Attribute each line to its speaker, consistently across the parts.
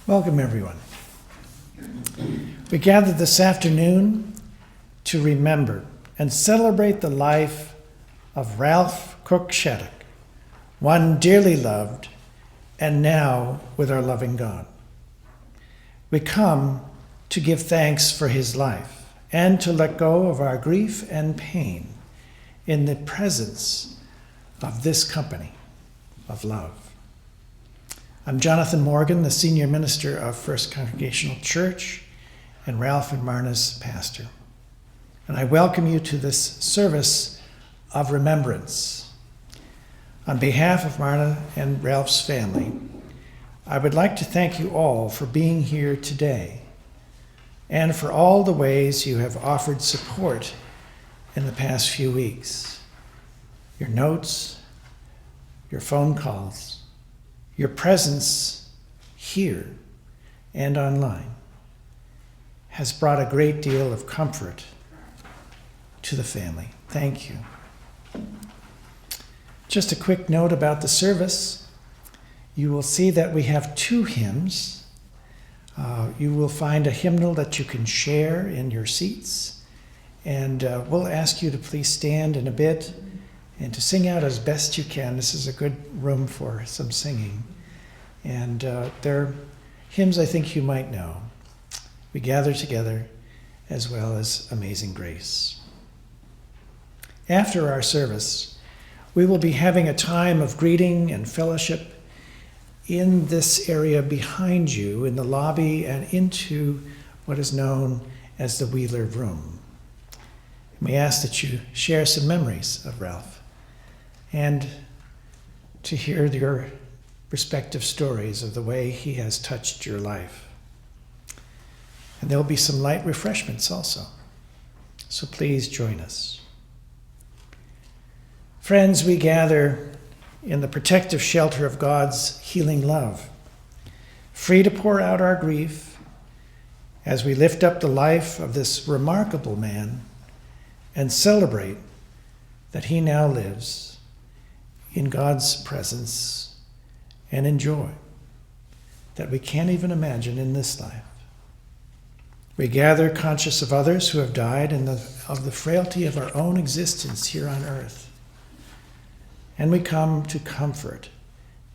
Speaker 1: Welcome, everyone. We gather this afternoon to remember and celebrate the life of Ralph Cook Shattuck, one dearly loved and now with our loving God. We come to give thanks for his life and to let go of our grief and pain in the presence of this company of love. I'm Jonathan Morgan, the senior minister of First Congregational Church and Ralph and Marna's pastor. And I welcome you to this service of remembrance. On behalf of Marna and Ralph's family, I would like to thank you all for being here today and for all the ways you have offered support in the past few weeks. Your notes, your phone calls, your presence here and online has brought a great deal of comfort to the family. Thank you. Just a quick note about the service. You will see that we have two hymns. You will find a hymnal that you can share in your seats. And we'll ask you to please stand in a bit and to sing out as best you can. This is a good room for some singing. And they're hymns I think you might know. We gather together as well as Amazing Grace. After our service, we will be having a time of greeting and fellowship in this area behind you in the lobby and into what is known as the Wheeler Room. And we ask that you share some memories of Ralph and to hear your respective stories of the way he has touched your life. And there'll be some light refreshments also. So please join us. Friends, we gather in the protective shelter of God's healing love, free to pour out our grief as we lift up the life of this remarkable man and celebrate that he now lives in God's presence and in joy that we can't even imagine in this life. We gather conscious of others who have died and of the frailty of our own existence here on earth. And we come to comfort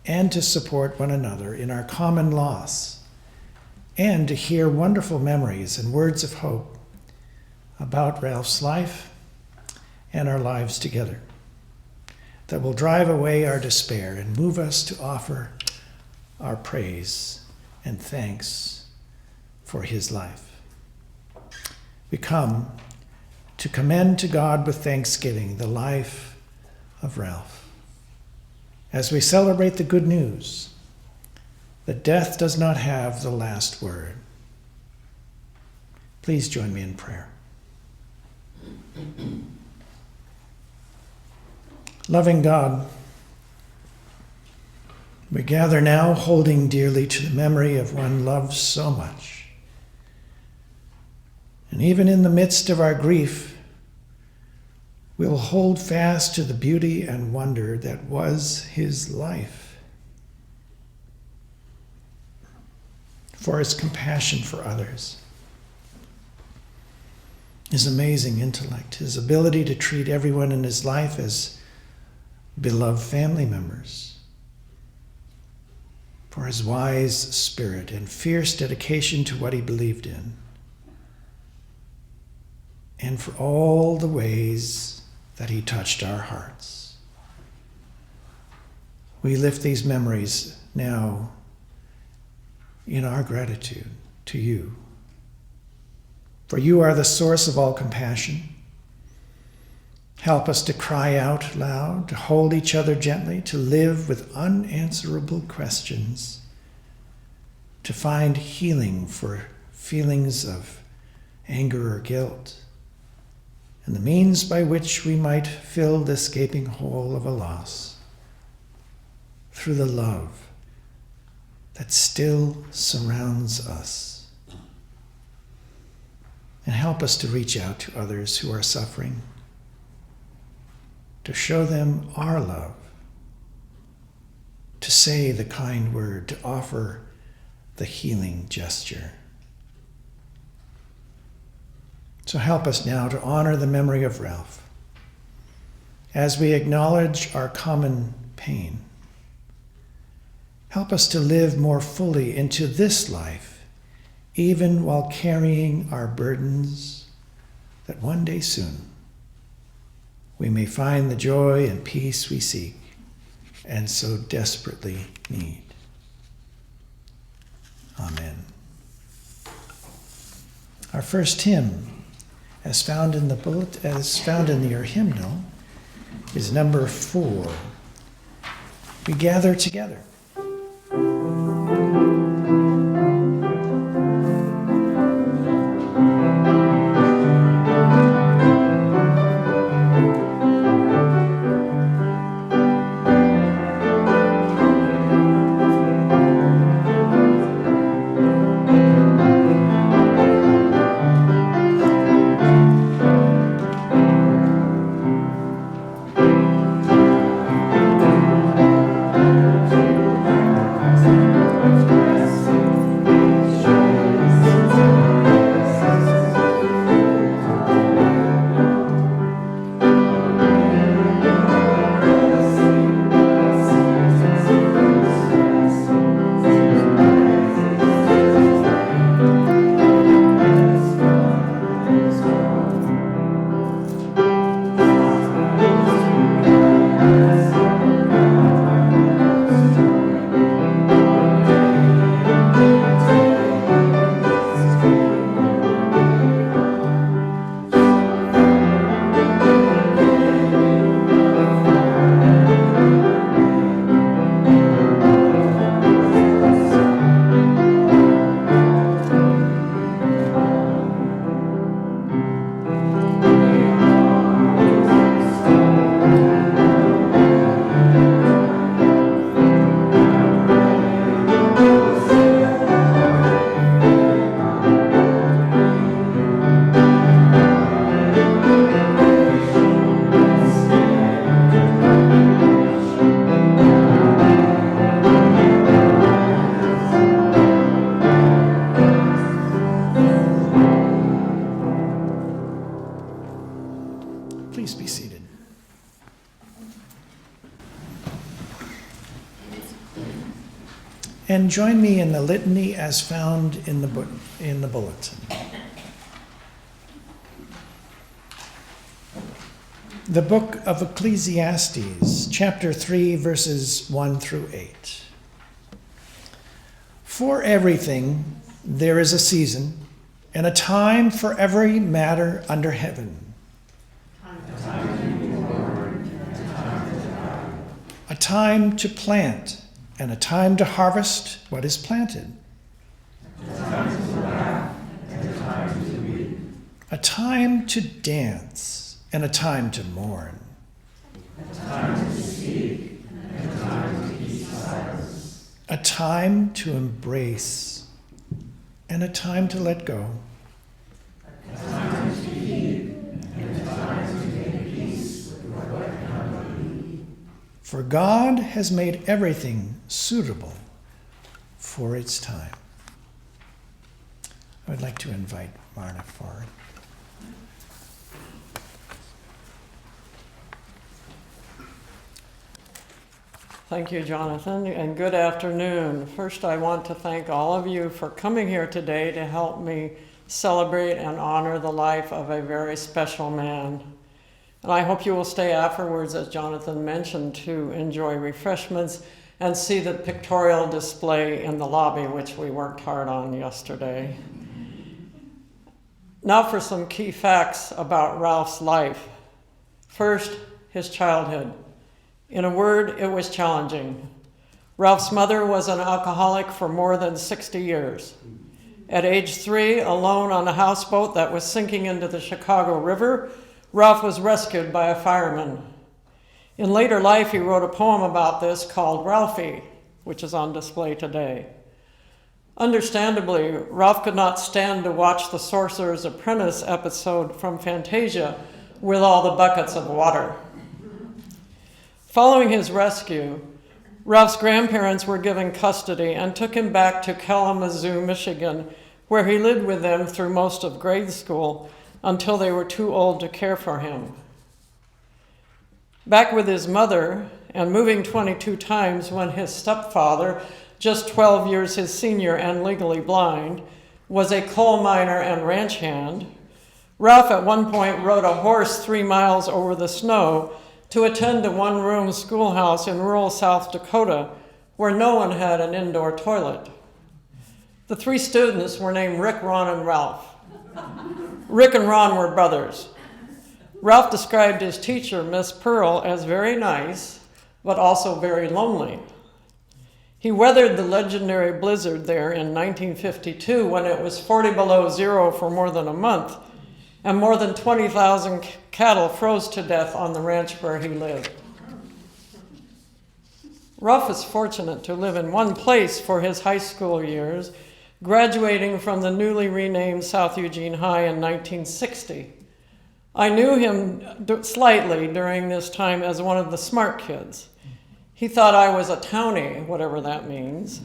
Speaker 1: and to support one another in our common loss and to hear wonderful memories and words of hope about Ralph's life and our lives together that will drive away our despair and move us to offer our praise and thanks for his life. We come to commend to God with thanksgiving the life of Ralph as we celebrate the good news that death does not have the last word. Please join me in prayer. Loving God, we gather now holding dearly to the memory of one loved so much. And even in the midst of our grief, we'll hold fast to the beauty and wonder that was his life. For his compassion for others, his amazing intellect, his ability to treat everyone in his life as beloved family members, for his wise spirit and fierce dedication to what he believed in, and for all the ways that he touched our hearts. We lift these memories now in our gratitude to you, for you are the source of all compassion. Help us to cry out loud, to hold each other gently, to live with unanswerable questions, to find healing for feelings of anger or guilt, and the means by which we might fill this gaping hole of a loss through the love that still surrounds us. And help us to reach out to others who are suffering, to show them our love, to say the kind word, to offer the healing gesture. So help us now to honor the memory of Ralph as we acknowledge our common pain. Help us to live more fully into this life, even while carrying our burdens, that one day soon we may find the joy and peace we seek and so desperately need. Amen. Our first hymn, as found in your hymnal, is number 4. We gather together. Please be seated. And join me in the litany as found in the bulletin. The book of Ecclesiastes, chapter 3, verses 1 through 8. For everything there is a season, and a time for every matter under heaven. A time to plant, and a time to harvest what is planted. A time to laugh, and a time to weep. A time to dance, and a time to mourn. A time to speak, and a time to keep silence. A time to embrace, and a time to let go. A time to keep, and a time to make peace with what cannot be. For God has made everything suitable for its time. I would like to invite Marna forward.
Speaker 2: Thank you, Jonathan, and good afternoon. First, I want to thank all of you for coming here today to help me celebrate and honor the life of a very special man. And I hope you will stay afterwards, as Jonathan mentioned, to enjoy refreshments and see the pictorial display in the lobby, which we worked hard on yesterday. Now for some key facts about Ralph's life. First, his childhood. In a word, it was challenging. Ralph's mother was an alcoholic for more than 60 years. At age 3, alone on a houseboat that was sinking into the Chicago River, Ralph was rescued by a fireman. In later life, he wrote a poem about this called Ralphie, which is on display today. Understandably, Ralph could not stand to watch the Sorcerer's Apprentice episode from Fantasia with all the buckets of water. Following his rescue, Ralph's grandparents were given custody and took him back to Kalamazoo, Michigan, where he lived with them through most of grade school until they were too old to care for him. Back with his mother and moving 22 times when his stepfather, just 12 years his senior and legally blind, was a coal miner and ranch hand, Ralph at one point rode a horse 3 miles over the snow to attend a one-room schoolhouse in rural South Dakota where no one had an indoor toilet. The 3 students were named Rick, Ron, and Ralph. Rick and Ron were brothers. Ralph described his teacher, Miss Pearl, as very nice, but also very lonely. He weathered the legendary blizzard there in 1952 when it was 40 below zero for more than a month, and more than 20,000 cattle froze to death on the ranch where he lived. Ralph was fortunate to live in one place for his high school years, graduating from the newly renamed South Eugene High in 1960. I knew him slightly during this time as one of the smart kids. He thought I was a townie, whatever that means.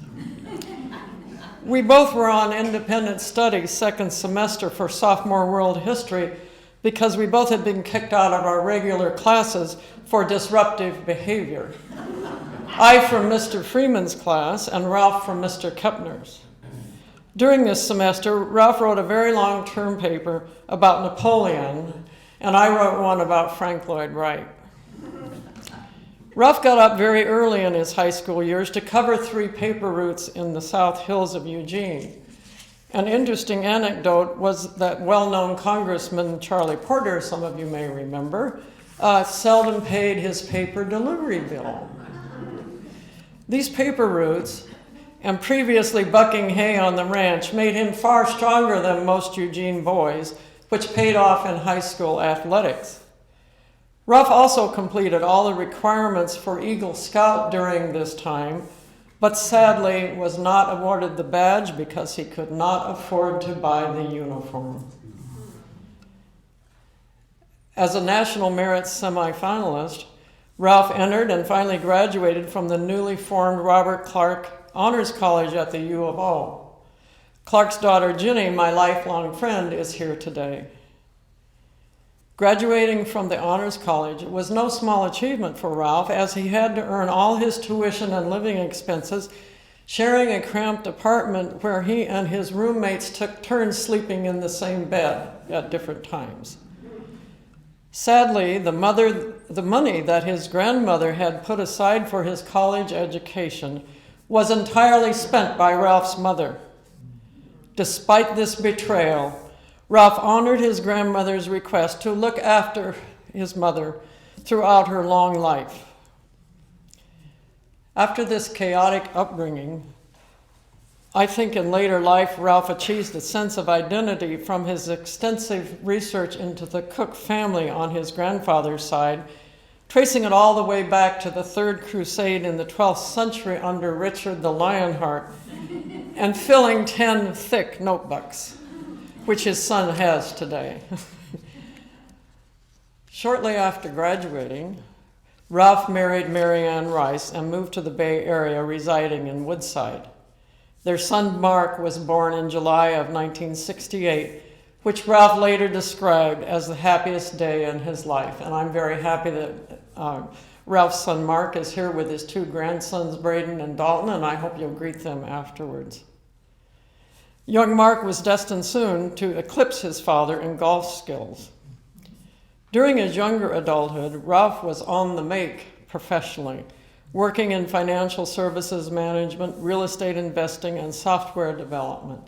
Speaker 2: We both were on independent study second semester for sophomore world history because we both had been kicked out of our regular classes for disruptive behavior. I from Mr. Freeman's class and Ralph from Mr. Kepner's. During this semester, Ralph wrote a very long term paper about Napoleon, and I wrote one about Frank Lloyd Wright. Ralph got up very early in his high school years to cover 3 paper routes in the South Hills of Eugene. An interesting anecdote was that well-known Congressman Charlie Porter, some of you may remember, seldom paid his paper delivery bill. These paper routes and previously bucking hay on the ranch made him far stronger than most Eugene boys, which paid off in high school athletics. Ralph also completed all the requirements for Eagle Scout during this time, but sadly was not awarded the badge because he could not afford to buy the uniform. As a National Merit semifinalist, Ralph entered and finally graduated from the newly formed Robert Clark Honors College at the U of O. Clark's daughter, Ginny, my lifelong friend, is here today. Graduating from the Honors College was no small achievement for Ralph, as he had to earn all his tuition and living expenses, sharing a cramped apartment where he and his roommates took turns sleeping in the same bed at different times. Sadly, the money that his grandmother had put aside for his college education was entirely spent by Ralph's mother. Despite this betrayal, Ralph honored his grandmother's request to look after his mother throughout her long life. After this chaotic upbringing, I think in later life Ralph achieved a sense of identity from his extensive research into the Cook family on his grandfather's side, tracing it all the way back to the Third Crusade in the 12th century under Richard the Lionheart, and filling 10 thick notebooks, which his son has today. Shortly after graduating, Ralph married Mary Ann Rice and moved to the Bay Area, residing in Woodside. Their son Mark was born in July of 1968, which Ralph later described as the happiest day in his life. And I'm very happy that Ralph's son Mark is here with his 2 grandsons, Braden and Dalton, and I hope you'll greet them afterwards. Young Mark was destined soon to eclipse his father in golf skills. During his younger adulthood, Ralph was on the make professionally, working in financial services management, real estate investing, and software development.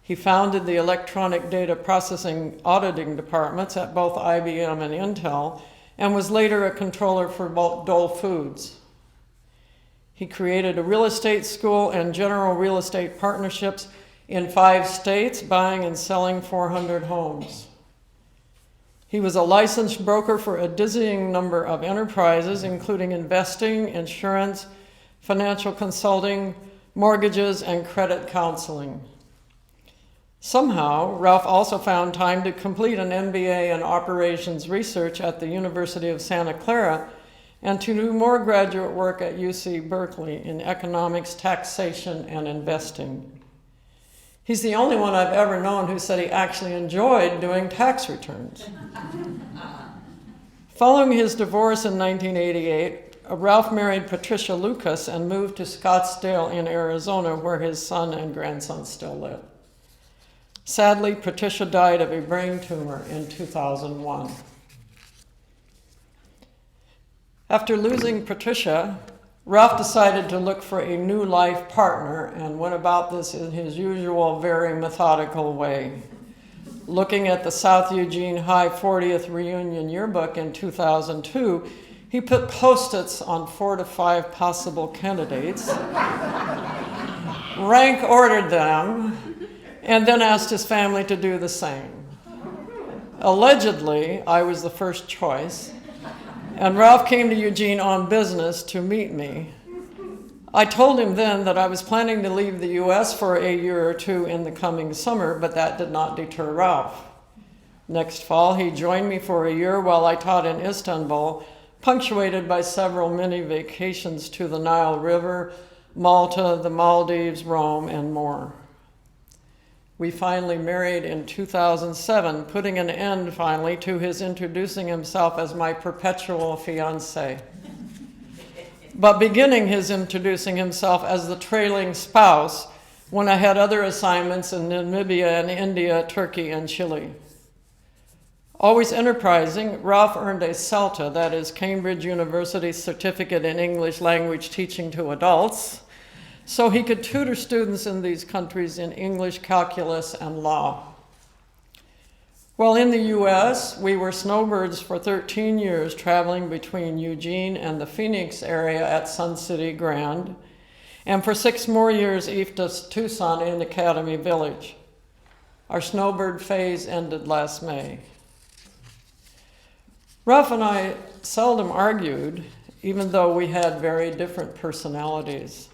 Speaker 2: He founded the electronic data processing auditing departments at both IBM and Intel, and was later a controller for Dole Foods. He created a real estate school and general real estate partnerships in 5 states, buying and selling 400 homes. He was a licensed broker for a dizzying number of enterprises, including investing, insurance, financial consulting, mortgages, and credit counseling. Somehow, Ralph also found time to complete an MBA in operations research at the University of Santa Clara and to do more graduate work at UC Berkeley in economics, taxation, and investing. He's the only one I've ever known who said he actually enjoyed doing tax returns. Following his divorce in 1988, Ralph married Patricia Lucas and moved to Scottsdale in Arizona, where his son and grandson still live. Sadly, Patricia died of a brain tumor in 2001. After losing Patricia, Ralph decided to look for a new life partner and went about this in his usual very methodical way. Looking at the South Eugene High 40th Reunion Yearbook in 2002, he put Post-its on 4 to 5 possible candidates, rank ordered them, and then asked his family to do the same. Allegedly, I was the first choice, and Ralph came to Eugene on business to meet me. I told him then that I was planning to leave the US for a year or two in the coming summer, but that did not deter Ralph. Next fall, he joined me for a year while I taught in Istanbul, punctuated by several mini vacations to the Nile River, Malta, the Maldives, Rome, and more. We finally married in 2007, putting an end finally to his introducing himself as my perpetual fiancé, but beginning his introducing himself as the trailing spouse when I had other assignments in Namibia and India, Turkey, and Chile. Always enterprising, Ralph earned a CELTA, that is Cambridge University Certificate in English Language Teaching to Adults, so he could tutor students in these countries in English, calculus, and law. While in the US, we were snowbirds for 13 years, traveling between Eugene and the Phoenix area at Sun City Grand, and for 6 more years east of Tucson in Academy Village. Our snowbird phase ended last May. Ralph and I seldom argued, even though we had very different personalities.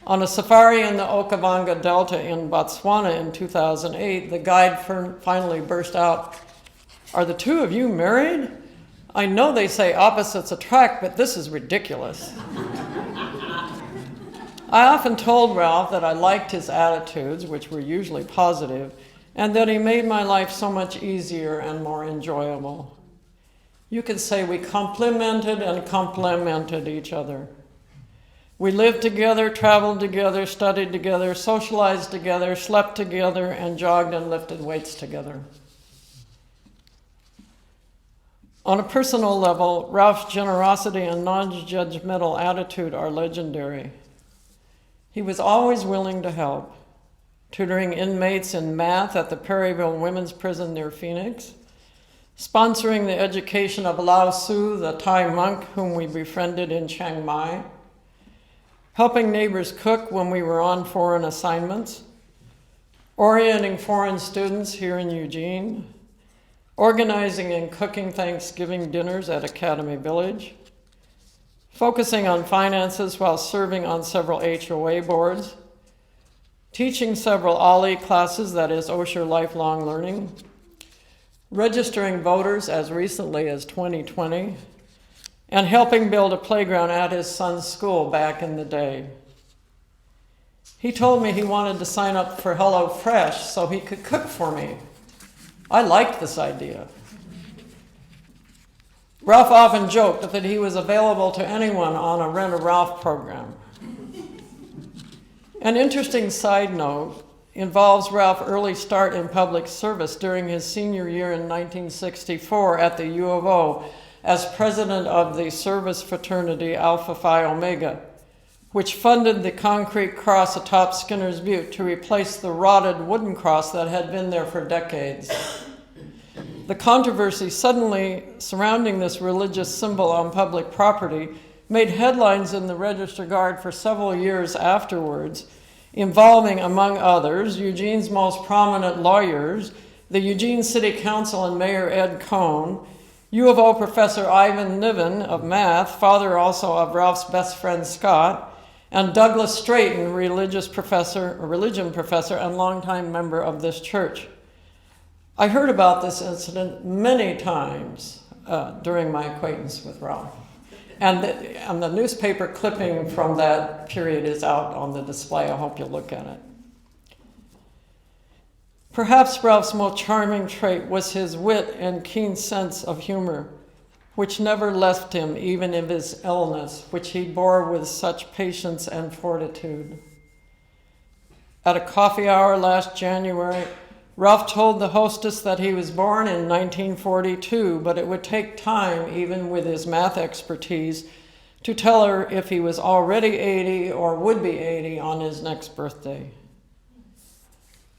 Speaker 2: On a safari in the Okavango Delta in Botswana in 2008, the guide finally burst out, "Are the two of you married? I know they say opposites attract, but this is ridiculous." I often told Ralph that I liked his attitudes, which were usually positive, and that he made my life so much easier and more enjoyable. You could say we complemented and complemented each other. We lived together, traveled together, studied together, socialized together, slept together, and jogged and lifted weights together. On a personal level, Ralph's generosity and non-judgmental attitude are legendary. He was always willing to help, tutoring inmates in math at the Perryville Women's Prison near Phoenix, sponsoring the education of Lao Tzu, the Thai monk whom we befriended in Chiang Mai, helping neighbors cook when we were on foreign assignments, orienting foreign students here in Eugene, organizing and cooking Thanksgiving dinners at Academy Village, focusing on finances while serving on several HOA boards, teaching several OLLI classes, that is Osher Lifelong Learning, registering voters as recently as 2020, and helping build a playground at his son's school back in the day. He told me he wanted to sign up for HelloFresh so he could cook for me. I liked this idea. Ralph often joked that he was available to anyone on a Rent a Ralph program. An interesting side note involves Ralph's early start in public service during his senior year in 1964 at the U of O as president of the service fraternity Alpha Phi Omega, which funded the concrete cross atop Skinner's Butte to replace the rotted wooden cross that had been there for decades. The controversy suddenly surrounding this religious symbol on public property made headlines in the Register Guard for several years afterwards, involving, among others, Eugene's most prominent lawyers, the Eugene City Council and Mayor Ed Cohn, U of O professor Ivan Niven of math, father also of Ralph's best friend Scott, and Douglas Straighton, religion professor and longtime member of this church. I heard about this incident many times during my acquaintance with Ralph. And the newspaper clipping from that period is out on the display. I hope you'll look at it. Perhaps Ralph's most charming trait was his wit and keen sense of humor, which never left him even in his illness, which he bore with such patience and fortitude. At a coffee hour last January, Ralph told the hostess that he was born in 1942, but it would take time, even with his math expertise, to tell her if he was already 80 or would be 80 on his next birthday.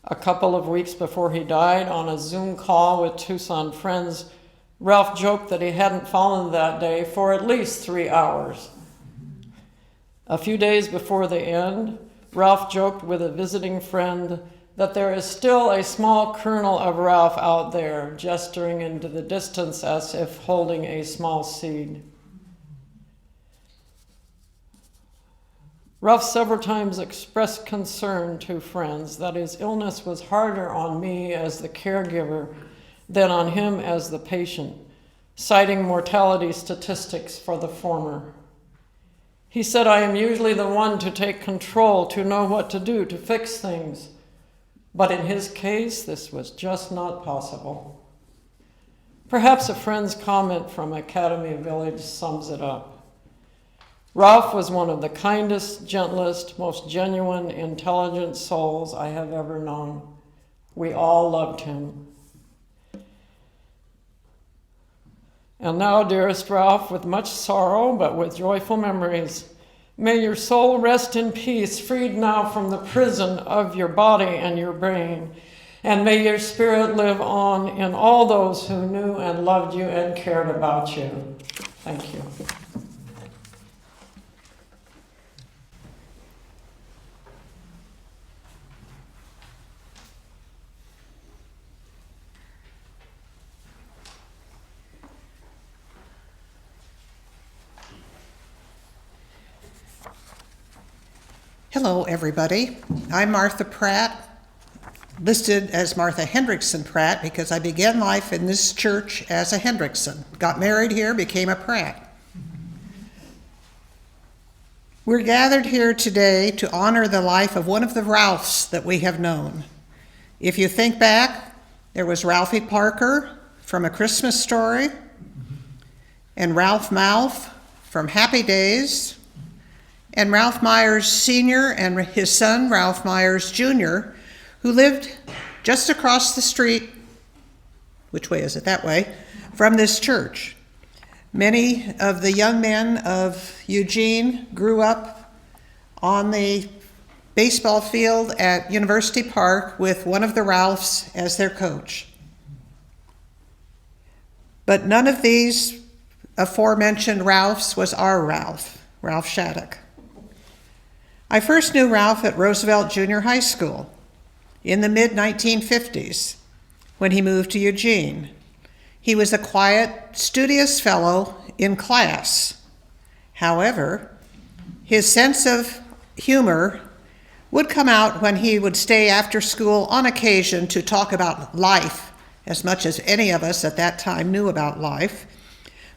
Speaker 2: A couple of weeks before he died, on a Zoom call with Tucson friends, Ralph joked that he hadn't fallen that day for at least 3 hours. A few days before the end, Ralph joked with a visiting friend that there is still a small kernel of Ralph out there, gesturing into the distance as if holding a small seed. Ralph several times expressed concern to friends that his illness was harder on me as the caregiver than on him as the patient, citing mortality statistics for the former. He said, "I am usually the one to take control, to know what to do, to fix things. But in his case, this was just not possible." Perhaps a friend's comment from Academy Village sums it up. Ralph was one of the kindest, gentlest, most genuine, intelligent souls I have ever known. We all loved him. And now, dearest Ralph, with much sorrow, but with joyful memories, may your soul rest in peace, freed now from the prison of your body and your brain. And may your spirit live on in all those who knew and loved you and cared about you. Thank you.
Speaker 3: Hello, everybody. I'm Martha Pratt, listed as Martha Hendrickson Pratt because I began life in this church as a Hendrickson. Got married here, became a Pratt. We're gathered here today to honor the life of one of the Ralphs that we have known. If you think back, there was Ralphie Parker from A Christmas Story, and Ralph Malph from Happy Days, and Ralph Myers Sr. and his son, Ralph Myers Jr., who lived just across the street, which way is it? That way, from this church. Many of the young men of Eugene grew up on the baseball field at University Park with one of the Ralphs as their coach. But none of these aforementioned Ralphs was our Ralph, Ralph Shattuck. I first knew Ralph at Roosevelt Junior High School in the mid-1950s when he moved to Eugene. He was a quiet, studious fellow in class. However, his sense of humor would come out when he would stay after school on occasion to talk about life, as much as any of us at that time knew about life,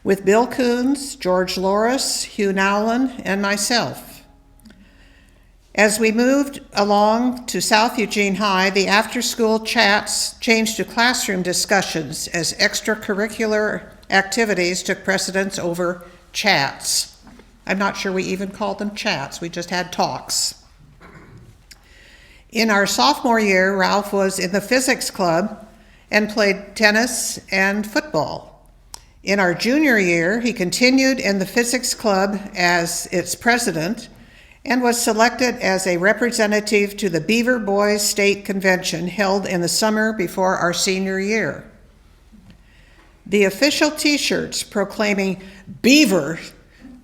Speaker 3: with Bill Coons, George Loris, Hugh Nowlin, and myself. As we moved along to South Eugene High, the after-school chats changed to classroom discussions as extracurricular activities took precedence over chats. I'm not sure we even called them chats, we just had talks. In our sophomore year, Ralph was in the physics club and played tennis and football. In our junior year, he continued in the physics club as its president and was selected as a representative to the Beaver Boys State Convention held in the summer before our senior year. The official t-shirts proclaiming Beaver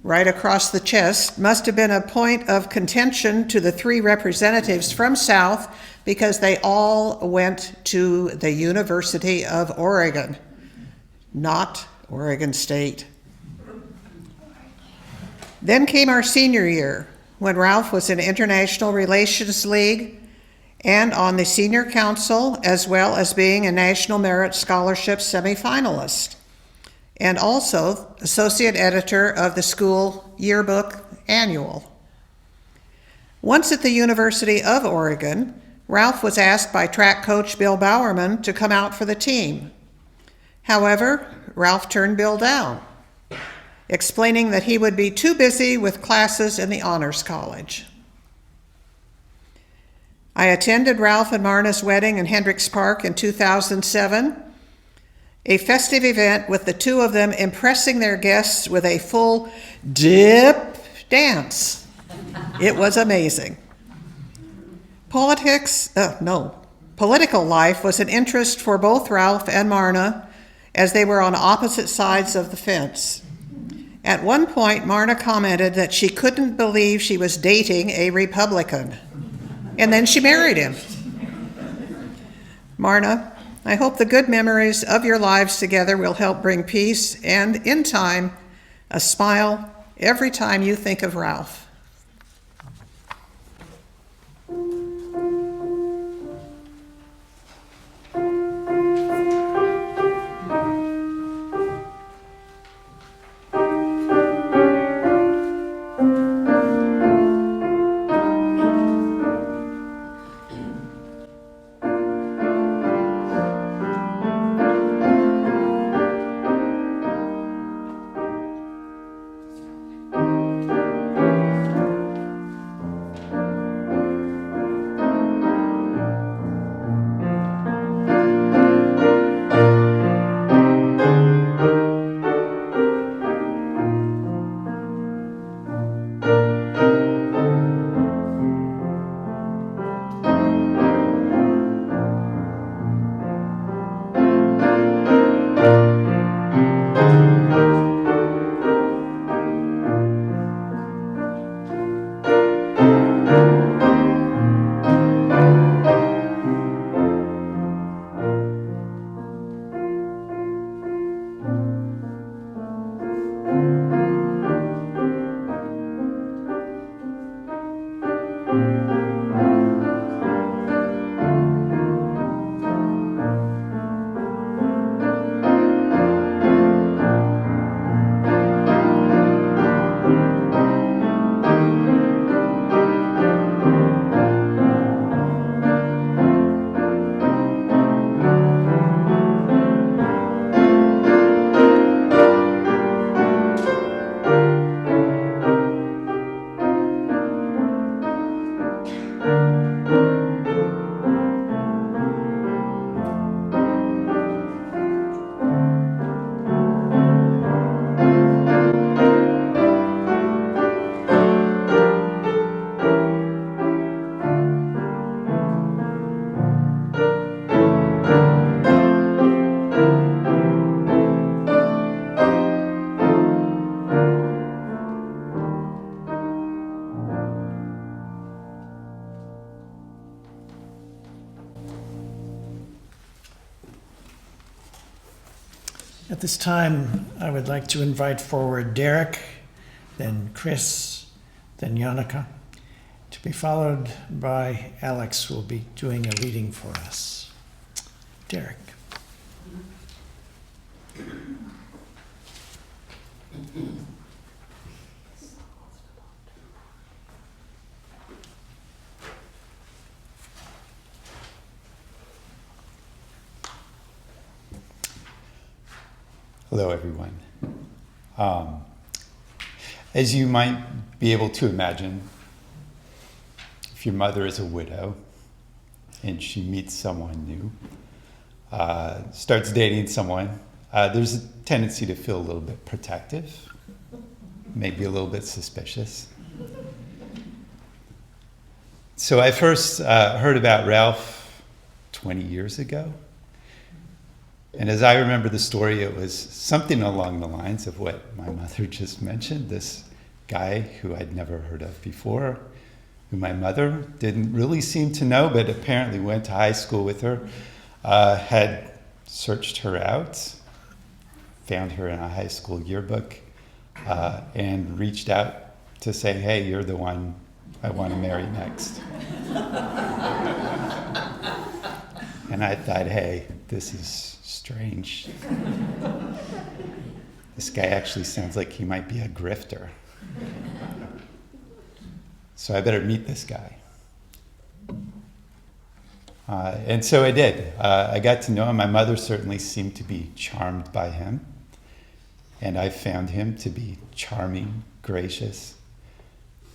Speaker 3: right across the chest must have been a point of contention to the three representatives from South because they all went to the University of Oregon, not Oregon State. Then came our senior year, when Ralph was in International Relations League and on the senior council, as well as being a National Merit Scholarship semifinalist. and also associate editor of the school yearbook annual. Once at the University of Oregon, Ralph was asked by track coach Bill Bowerman to come out for the team. However, Ralph turned Bill down, explaining that he would be too busy with classes in the Honors College. I attended Ralph and Marna's wedding in Hendricks Park in 2007, a festive event with the two of them impressing their guests with a full dip dance. It was amazing. Political life was an interest for both Ralph and Marna, as they were on opposite sides of the fence. At one point, Marna commented that she couldn't believe she was dating a Republican, and then she married him. Marna, I hope the good memories of your lives together will help bring peace and, in time, a smile every time you think of Ralph.
Speaker 1: At this time, I would like to invite forward Derek, then Chris, then Yannicka, to be followed by Alex, who will be doing a reading for us. Derek.
Speaker 4: Hello, everyone. As you might be able to imagine, if your mother is a widow and she meets someone new, starts dating someone, there's a tendency to feel a little bit protective, maybe a little bit suspicious. So I first heard about Ralph 20 years ago. And as I remember the story, it was something along the lines of what my mother just mentioned, this guy who I'd never heard of before, who my mother didn't really seem to know, but apparently went to high school with her, had searched her out, found her in a high school yearbook, and reached out to say, hey, you're the one I want to marry next. And I thought, hey, this is strange. this guy actually sounds like he might be a grifter. So I better meet this guy. And so I did. I got to know him. My mother certainly seemed to be charmed by him. And I found him to be charming, gracious,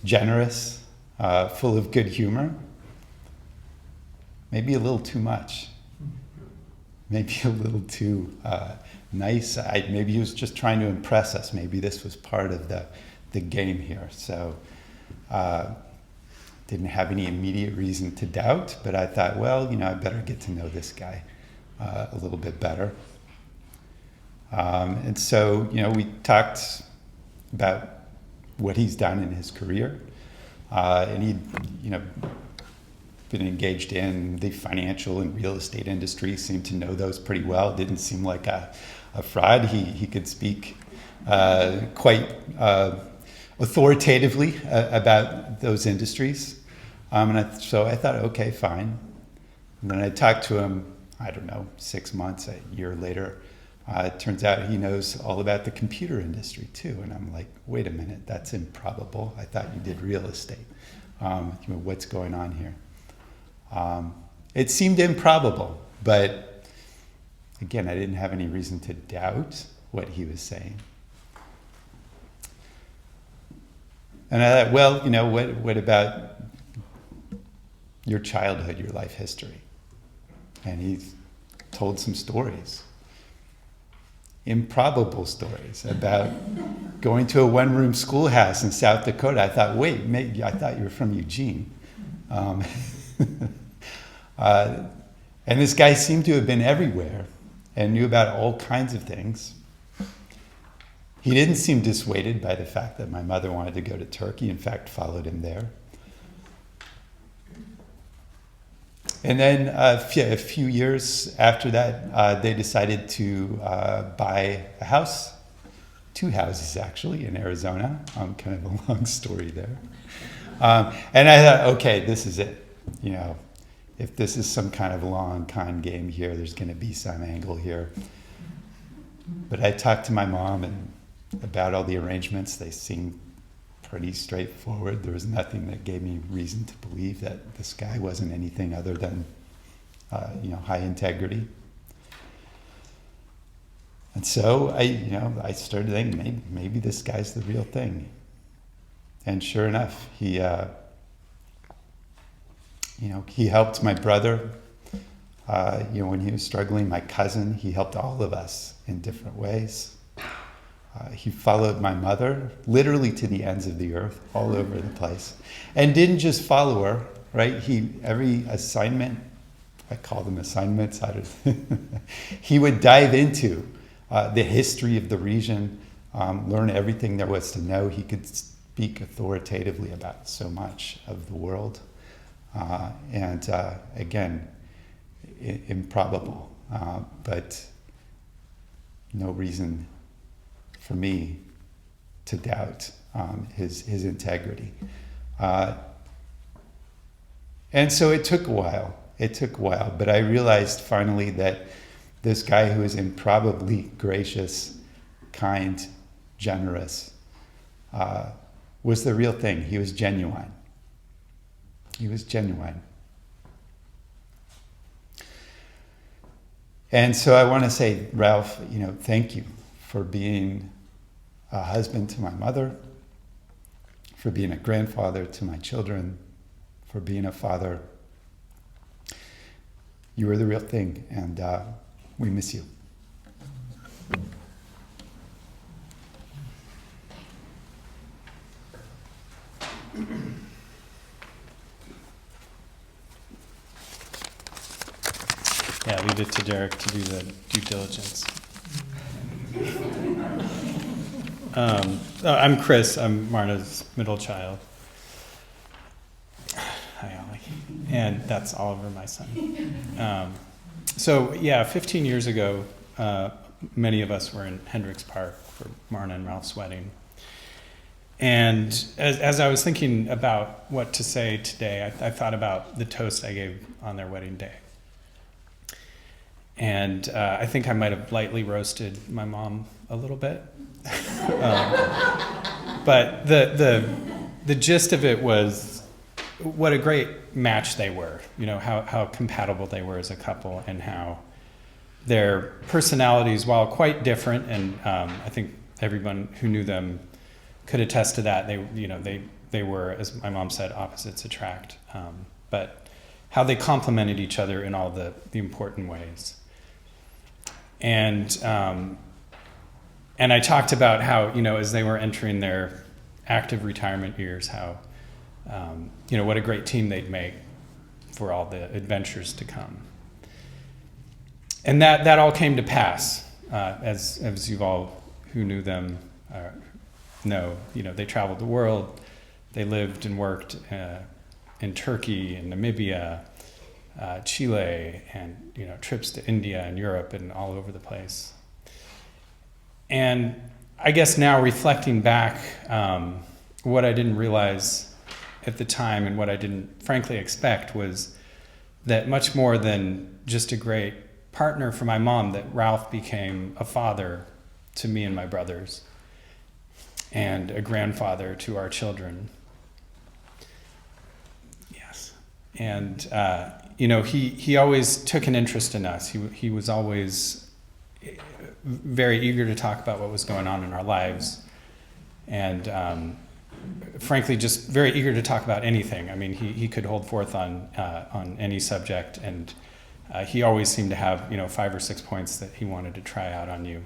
Speaker 4: generous, full of good humor. Maybe a little too much. Maybe a little too nice. Maybe he was just trying to impress us. Maybe this was part of the game here. So didn't have any immediate reason to doubt, but I thought, well, I better get to know this guy a little bit better. And so, we talked about what he's done in his career. And he'd, been engaged in the financial and real estate industry, seemed to know those pretty well. Didn't seem like a fraud. He could speak quite authoritatively about those industries. So I thought, okay, fine. And then I talked to him, 6 months, a year later. It turns out he knows all about the computer industry too. And I'm like, wait a minute, that's improbable. I thought you did real estate. What's going on here? It seemed improbable, but again, I didn't have any reason to doubt what he was saying. And I thought, well, what about your childhood, your life history? And he told some stories. Improbable stories about going to a one-room schoolhouse in South Dakota. I thought, wait, maybe I thought you were from Eugene. And this guy seemed to have been everywhere and knew about all kinds of things. He didn't seem dissuaded by the fact that my mother wanted to go to Turkey, in fact, followed him there. And then a few years after that, they decided to buy a house, 2 houses actually, in Arizona. Kind of a long story there. And I thought, okay, this is it. If this is some kind of long con game here, there's going to be some angle here. But I talked to my mom about all the arrangements. They seemed pretty straightforward. There was nothing that gave me reason to believe that this guy wasn't anything other than, high integrity. And so I started thinking maybe this guy's the real thing. And sure enough, he helped my brother, when he was struggling. My cousin, he helped all of us in different ways. He followed my mother literally to the ends of the earth, all over the place, and didn't just follow her. Right? Every assignment, I call them assignments. He would dive into the history of the region, learn everything there was to know. He could speak authoritatively about so much of the world. And again, improbable, but no reason for me to doubt his integrity. And so it took a while. But I realized finally that this guy who is improbably gracious, kind, generous, was the real thing. He was genuine. And so I want to say, Ralph, thank you for being a husband to my mother, for being a grandfather to my children, for being a father. You were the real thing, and we miss you.
Speaker 5: Yeah, leave it to Derek to do the due diligence. I'm Chris. I'm Marna's middle child. Hi, Ollie. And that's Oliver, my son. 15 years ago, many of us were in Hendricks Park for Marna and Ralph's wedding. And as I was thinking about what to say today, I thought about the toast I gave on their wedding day. And I think I might have lightly roasted my mom a little bit. But the gist of it was what a great match they were, how compatible they were as a couple, and how their personalities, while quite different, and I think everyone who knew them could attest to that, they were, as my mom said, opposites attract, but how they complemented each other in all the important ways. And I talked about how, as they were entering their active retirement years, how, what a great team they'd make for all the adventures to come. And that all came to pass, as you all who knew them know. They traveled the world. They lived and worked in Turkey and Namibia, Chile, and trips to India and Europe and all over the place. And I guess now reflecting back, what I didn't realize at the time and what I didn't frankly expect was that much more than just a great partner for my mom, that Ralph became a father to me and my brothers and a grandfather to our children. Yes. And, he always took an interest in us. He was always very eager to talk about what was going on in our lives, and frankly, just very eager to talk about anything. I mean, he could hold forth on any subject, and he always seemed to have 5 or 6 points that he wanted to try out on you,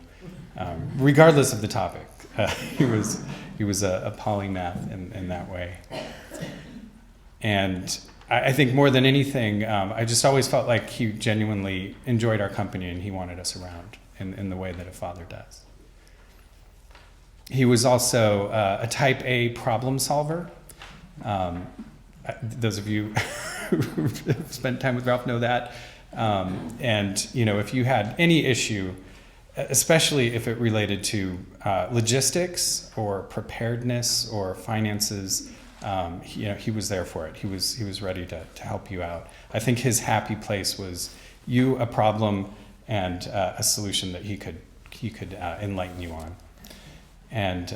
Speaker 5: regardless of the topic. He was a polymath in that way, and I think more than anything, I just always felt like he genuinely enjoyed our company and he wanted us around in the way that a father does. He was also a type A problem solver. Those of you who spent time with Ralph know that. And if you had any issue, especially if it related to logistics or preparedness or finances, he was there for it. He was ready to help you out. I think his happy place was you, a problem, and a solution that he could enlighten you on. And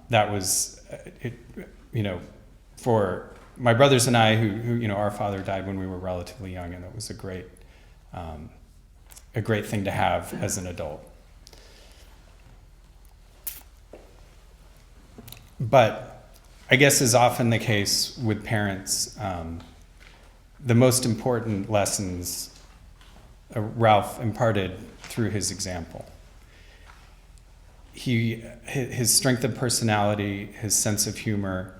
Speaker 5: that was it. For my brothers and I, who our father died when we were relatively young, and it was a great thing to have as an adult. But I guess, is often the case with parents, the most important lessons Ralph imparted through his example. His strength of personality, his sense of humor,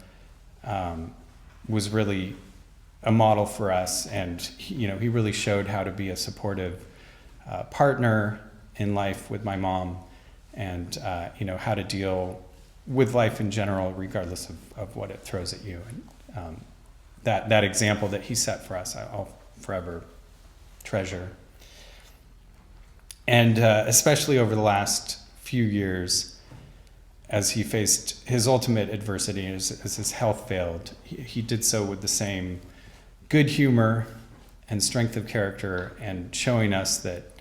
Speaker 5: was really a model for us, and he really showed how to be a supportive partner in life with my mom, and how to deal with life in general, regardless of what it throws at you. And that example that he set for us, I'll forever treasure. And especially over the last few years, as he faced his ultimate adversity, as his health failed, he did so with the same good humor and strength of character, and showing us that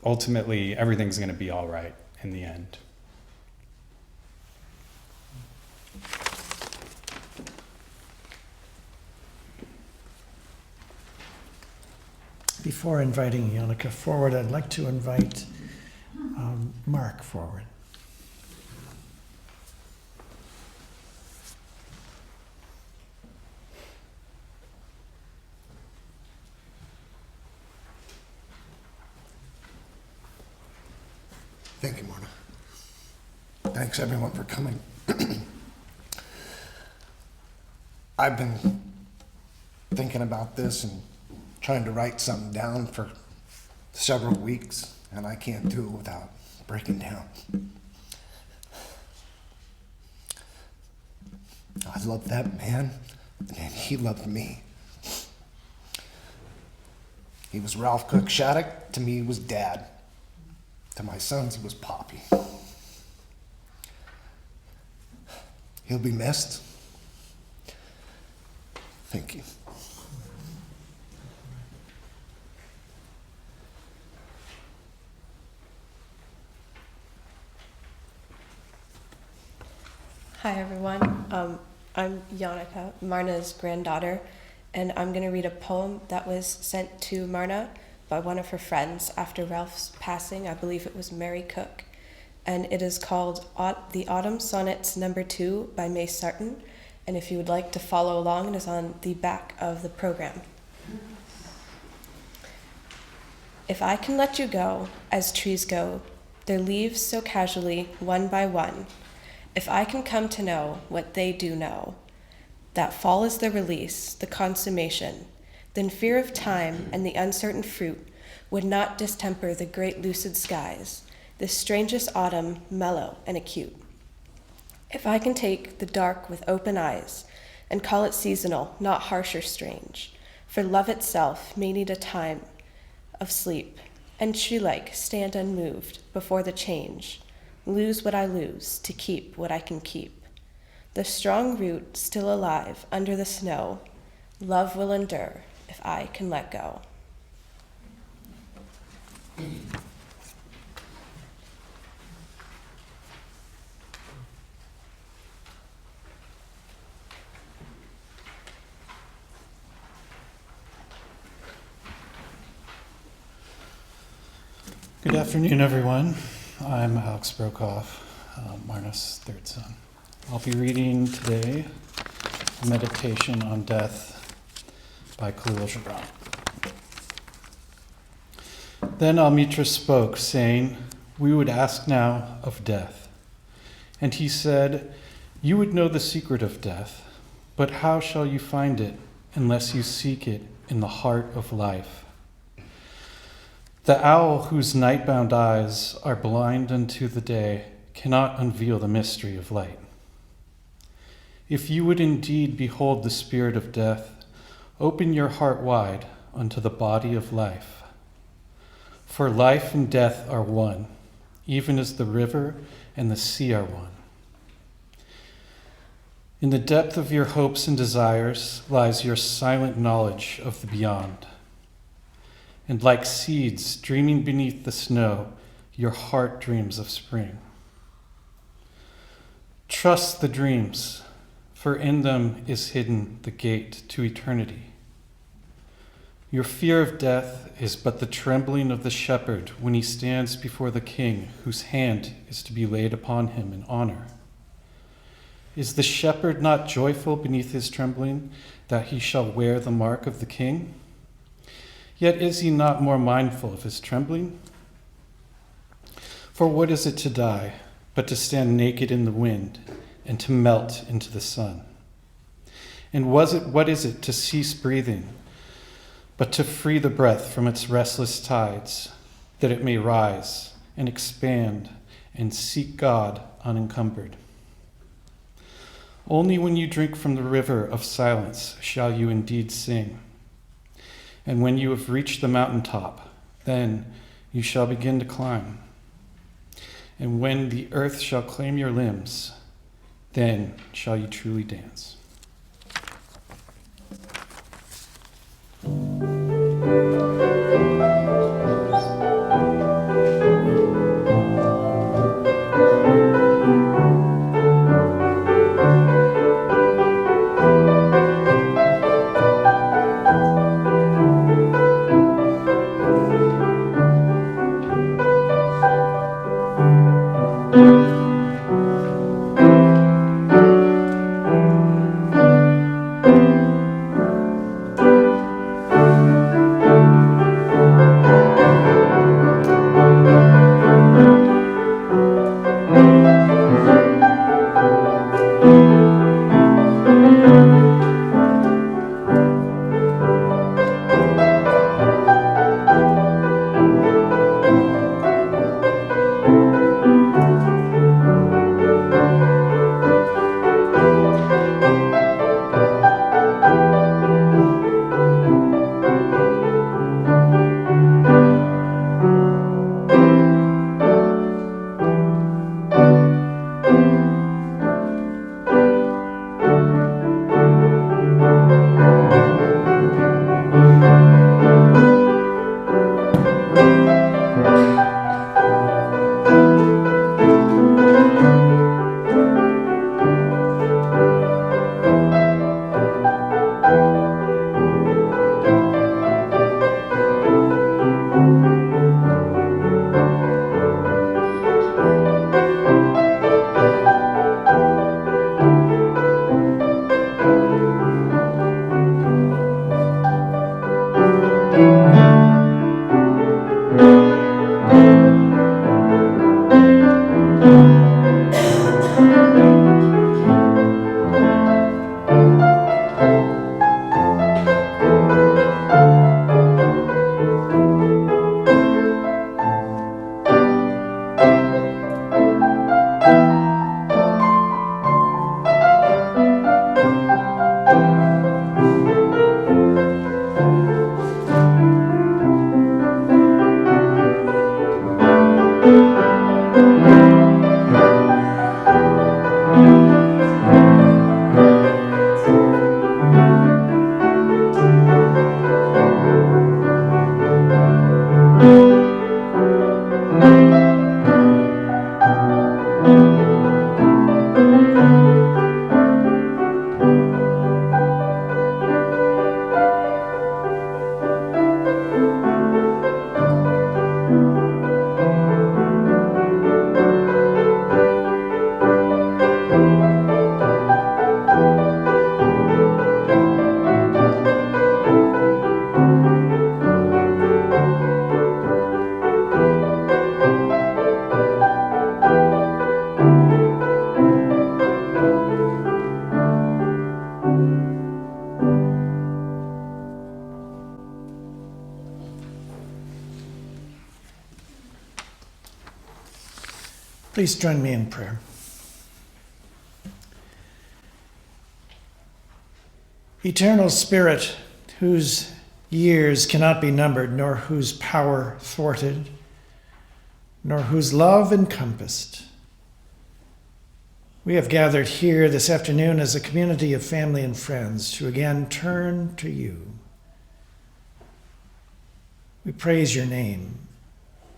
Speaker 5: ultimately everything's going to be all right in the end.
Speaker 1: Before inviting Yannicka forward, I'd like to invite Mark forward.
Speaker 6: Thank you, Mona. Thanks, everyone, for coming. I've been thinking about this and trying to write something down for several weeks, and I can't do it without breaking down. I loved that man, and he loved me. He was Ralph Cook Shattuck. To me, he was Dad. To my sons, he was Poppy. He'll be missed. Thank you.
Speaker 7: Hi everyone. I'm Yannicka, Marna's granddaughter, and I'm going to read a poem that was sent to Marna by one of her friends after Ralph's passing. I believe it was Mary Cook. And it is called The Autumn Sonnets Number 2 by May Sarton. And if you would like to follow along, it is on the back of the program. If I can let you go, as trees go, their leaves so casually, one by one, if I can come to know what they do know, that fall is the release, the consummation, then fear of time and the uncertain fruit would not distemper the great lucid skies, this strangest autumn mellow and acute. If I can take the dark with open eyes and call it seasonal, not harsh or strange, for love itself may need a time of sleep, and tree-like stand unmoved before the change, lose what I lose to keep what I can keep. The strong root still alive under the snow, love will endure if I can let go.
Speaker 8: Good afternoon, everyone. I'm Alex Brokoff, Marna's third son. I'll be reading today a meditation on death by Khalil Gibran. Then Almitra spoke, saying, "We would ask now of death." And he said, "You would know the secret of death, but how shall you find it unless you seek it in the heart of life? The owl whose night-bound eyes are blind unto the day cannot unveil the mystery of light. If you would indeed behold the spirit of death, open your heart wide unto the body of life. For life and death are one, even as the river and the sea are one. In the depth of your hopes and desires lies your silent knowledge of the beyond. And like seeds dreaming beneath the snow, your heart dreams of spring. Trust the dreams, for in them is hidden the gate to eternity. Your fear of death is but the trembling of the shepherd when he stands before the king whose hand is to be laid upon him in honor. Is the shepherd not joyful beneath his trembling that he shall wear the mark of the king? Yet is he not more mindful of his trembling? For what is it to die, but to stand naked in the wind and to melt into the sun? And what is it to cease breathing, but to free the breath from its restless tides, that it may rise and expand and seek God unencumbered? Only when you drink from the river of silence shall you indeed sing. And when you have reached the mountaintop, then you shall begin to climb. And when the earth shall claim your limbs, then shall you truly dance.
Speaker 1: Please join me in prayer. Eternal Spirit, whose years cannot be numbered, nor whose power thwarted, nor whose love encompassed, we have gathered here this afternoon as a community of family and friends to again turn to you. We praise your name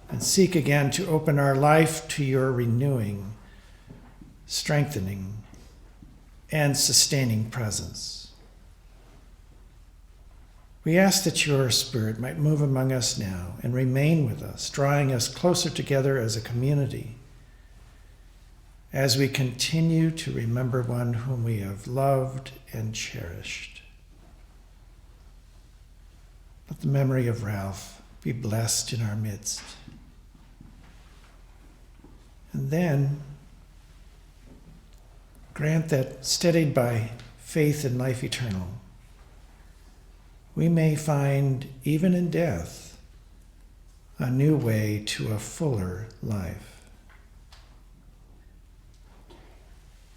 Speaker 1: and seek again to open our life to your renewing, strengthening, and sustaining presence. We ask that your Spirit might move among us now and remain with us, drawing us closer together as a community as we continue to remember one whom we have loved and cherished. Let the memory of Ralph be blessed in our midst. And then grant that, steadied by faith in life eternal, we may find, even in death, a new way to a fuller life.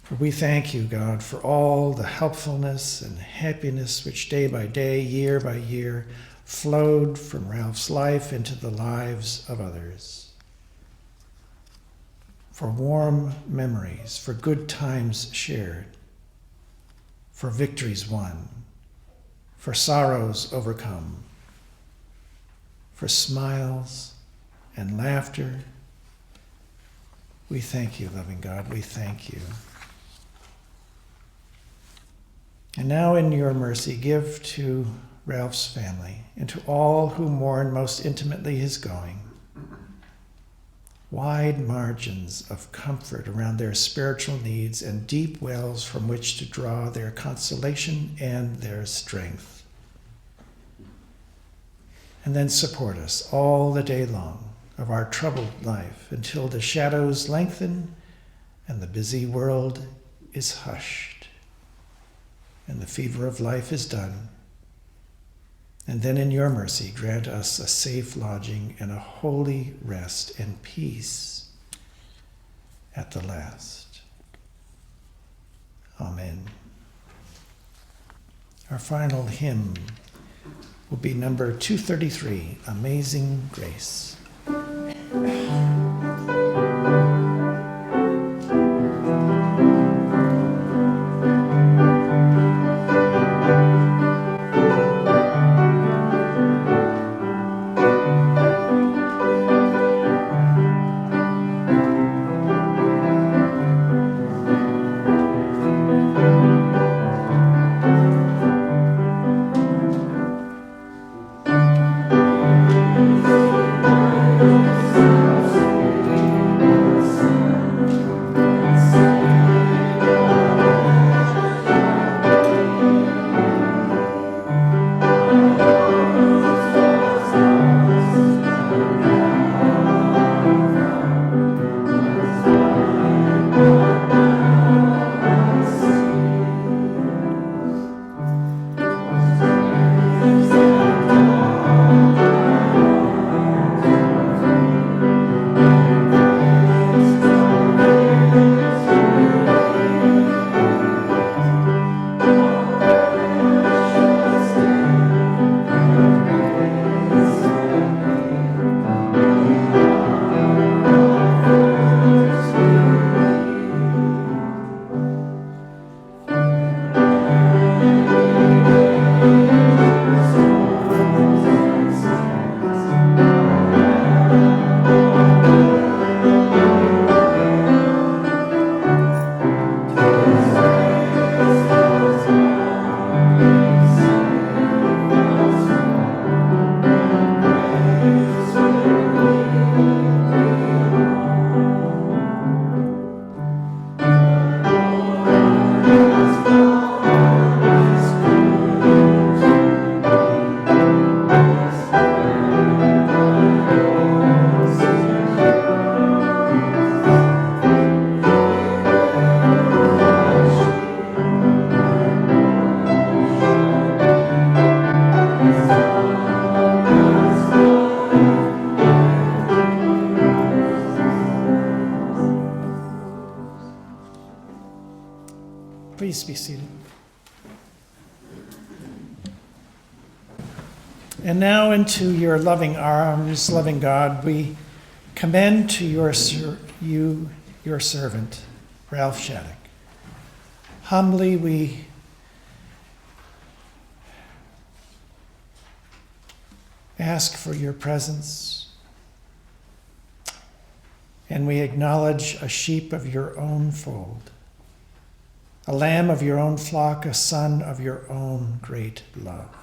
Speaker 1: For we thank you, God, for all the helpfulness and happiness which day by day, year by year, flowed from Ralph's life into the lives of others. For warm memories, for good times shared, for victories won, for sorrows overcome, for smiles and laughter. We thank you, loving God, we thank you. And now in your mercy, give to Ralph's family and to all who mourn most intimately his going wide margins of comfort around their spiritual needs and deep wells from which to draw their consolation and their strength. And then support us all the day long of our troubled life until the shadows lengthen and the busy world is hushed and the fever of life is done. And then in your mercy, grant us a safe lodging and a holy rest and peace at the last. Amen. Our final hymn will be number 233, Amazing Grace. Please be seated. And now into your loving arms, loving God, we commend to your servant, Ralph Shattuck. Humbly we ask for your presence, and we acknowledge a sheep of your own fold, a lamb of your own flock, a son of your own great love.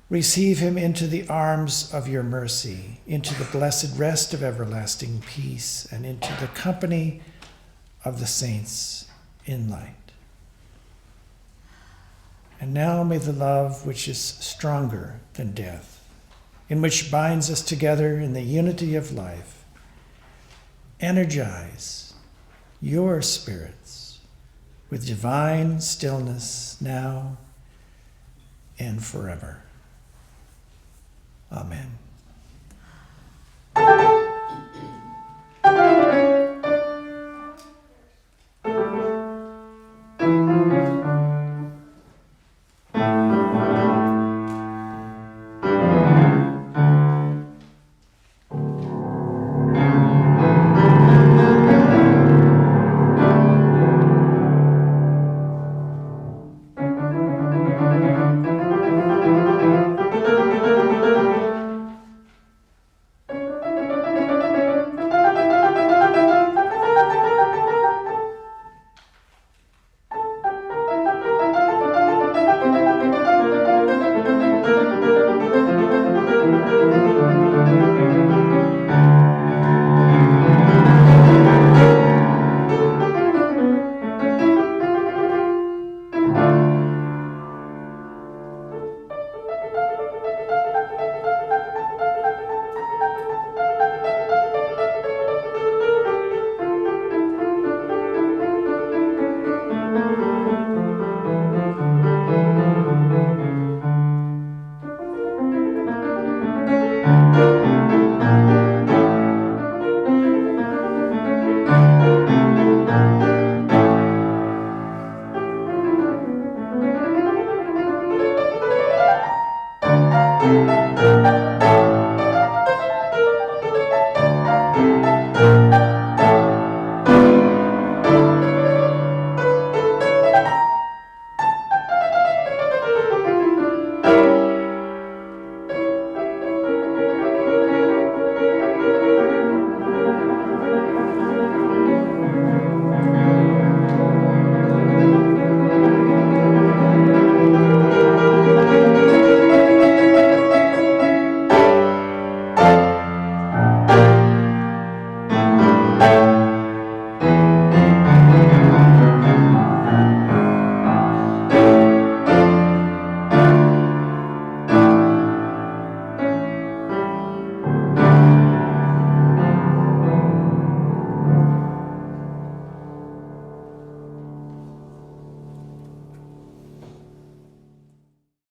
Speaker 1: Receive him into the arms of your mercy, into the blessed rest of everlasting peace, and into the company of the saints in light. And now may the love which is stronger than death, in which binds us together in the unity of life, energize your spirits with divine stillness now and forever. Amen.